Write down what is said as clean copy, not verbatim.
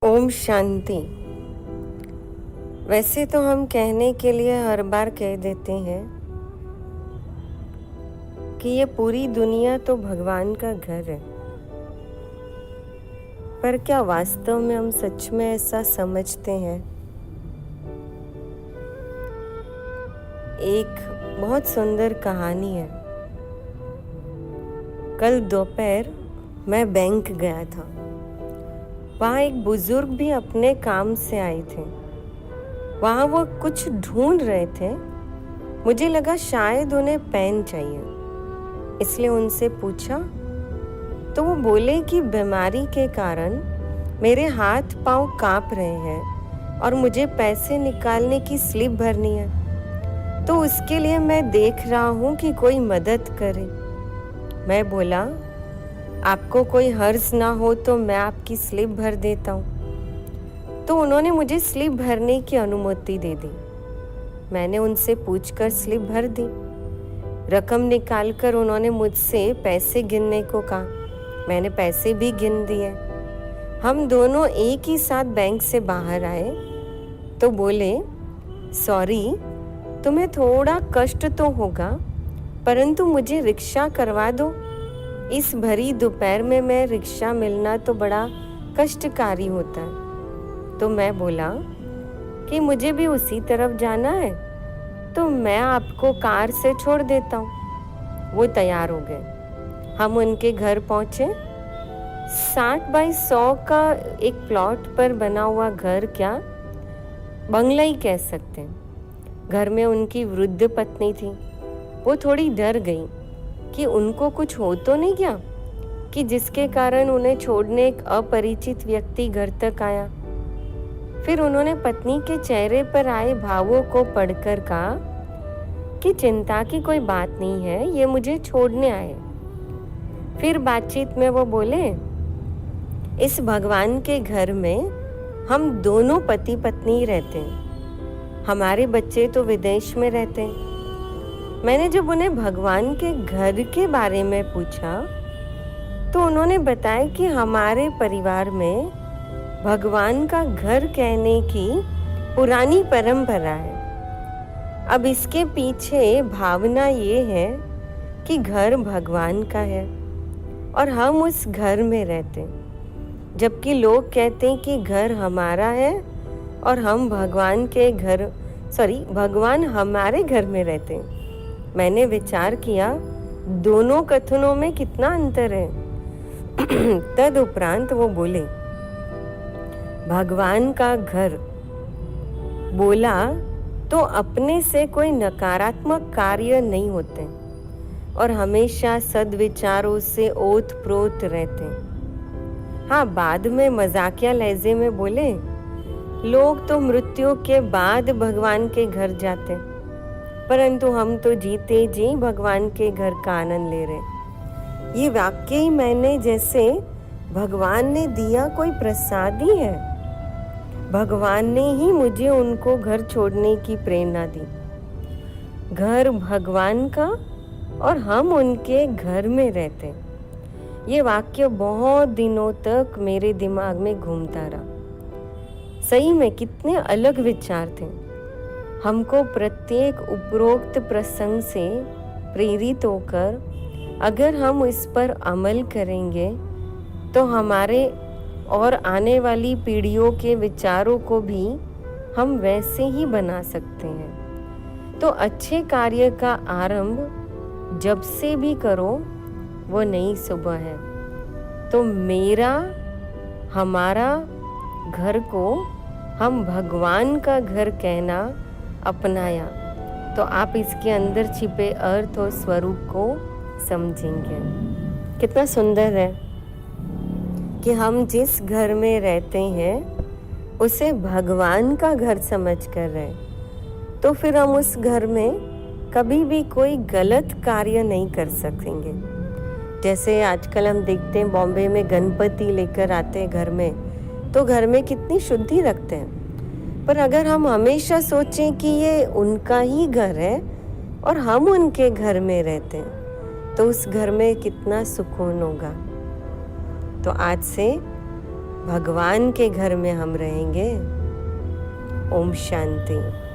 ओम शांति। वैसे तो हम कहने के लिए हर बार कह देते हैं कि ये पूरी दुनिया तो भगवान का घर है, पर क्या वास्तव में हम सच में ऐसा समझते हैं? एक बहुत सुंदर कहानी है। कल दोपहर मैं बैंक गया था। वहाँ एक बुजुर्ग भी अपने काम से आए थे। वहाँ वो कुछ ढूंढ रहे थे। मुझे लगा शायद उन्हें पेन चाहिए, इसलिए उनसे पूछा तो वो बोले कि बीमारी के कारण मेरे हाथ पांव कांप रहे हैं और मुझे पैसे निकालने की स्लिप भरनी है, तो उसके लिए मैं देख रहा हूँ कि कोई मदद करे। मैं बोला, आपको कोई हर्ज ना हो तो मैं आपकी स्लिप भर देता हूँ। तो उन्होंने मुझे स्लिप भरने की अनुमति दे दी। मैंने उनसे पूछकर स्लिप भर दी। रकम निकालकर उन्होंने मुझसे पैसे गिनने को कहा। मैंने पैसे भी गिन दिए। हम दोनों एक ही साथ बैंक से बाहर आए तो बोले, सॉरी, तुम्हें थोड़ा कष्ट तो होगा, परंतु मुझे रिक्शा करवा दो। इस भरी दोपहर में मैं रिक्शा मिलना तो बड़ा कष्टकारी होता है। तो मैं बोला कि मुझे भी उसी तरफ जाना है, तो मैं आपको कार से छोड़ देता हूँ। वो तैयार हो गए। हम उनके घर पहुँचे। 60 बाई 100 का एक प्लॉट पर बना हुआ घर, क्या बंगला ही कह सकते हैं। घर में उनकी वृद्ध पत्नी थी। वो थोड़ी डर गई कि उनको कुछ हो तो नहीं गया, कि जिसके कारण उन्हें छोड़ने एक अपरिचित व्यक्ति घर तक आया। फिर उन्होंने पत्नी के चेहरे पर आए भावों को पढ़कर कहा कि चिंता की कोई बात नहीं है, ये मुझे छोड़ने आए। फिर बातचीत में वो बोले, इस भगवान के घर में हम दोनों पति पत्नी रहते हैं। हमारे बच्चे तो विदेश में रहते हैं। मैंने जब उन्हें भगवान के घर के बारे में पूछा तो उन्होंने बताया कि हमारे परिवार में भगवान का घर कहने की पुरानी परंपरा है। अब इसके पीछे भावना ये है कि घर भगवान का है और हम उस घर में रहते हैं, जबकि लोग कहते हैं कि घर हमारा है और हम भगवान हमारे घर में रहते हैं। मैंने विचार किया, दोनों कथनों में कितना अंतर है। तदुपरांत वो बोले, भगवान का घर बोला तो अपने से कोई नकारात्मक कार्य नहीं होते और हमेशा सद्विचारों से ओत प्रोत रहते। हाँ, बाद में मजाकिया लहजे में बोले, लोग तो मृत्यु के बाद भगवान के घर जाते, परंतु हम तो जीते जी भगवान के घर का आनंद ले रहे। ये वाक्य ही मैंने जैसे भगवान ने दिया कोई प्रसाद ही है। भगवान ने ही मुझे उनको घर छोड़ने की प्रेरणा दी। घर भगवान का और हम उनके घर में रहते। ये वाक्य बहुत दिनों तक मेरे दिमाग में घूमता रहा। सही में कितने अलग विचार थे। हमको प्रत्येक उपरोक्त प्रसंग से प्रेरित होकर अगर हम इस पर अमल करेंगे तो हमारे और आने वाली पीढ़ियों के विचारों को भी हम वैसे ही बना सकते हैं। तो अच्छे कार्य का आरंभ जब से भी करो वो नई सुबह है। तो हमारा घर को हम भगवान का घर कहना अपनाया तो आप इसके अंदर छिपे अर्थ और स्वरूप को समझेंगे। कितना सुंदर है कि हम जिस घर में रहते हैं उसे भगवान का घर समझ कर रहे, तो फिर हम उस घर में कभी भी कोई गलत कार्य नहीं कर सकेंगे। जैसे आजकल हम देखते हैं बॉम्बे में गणपति लेकर आते हैं घर में, तो घर में कितनी शुद्धि रखते हैं। पर अगर हम हमेशा सोचें कि ये उनका ही घर है और हम उनके घर में रहते हैं, तो उस घर में कितना सुकून होगा। तो आज से भगवान के घर में हम रहेंगे। ओम शांति।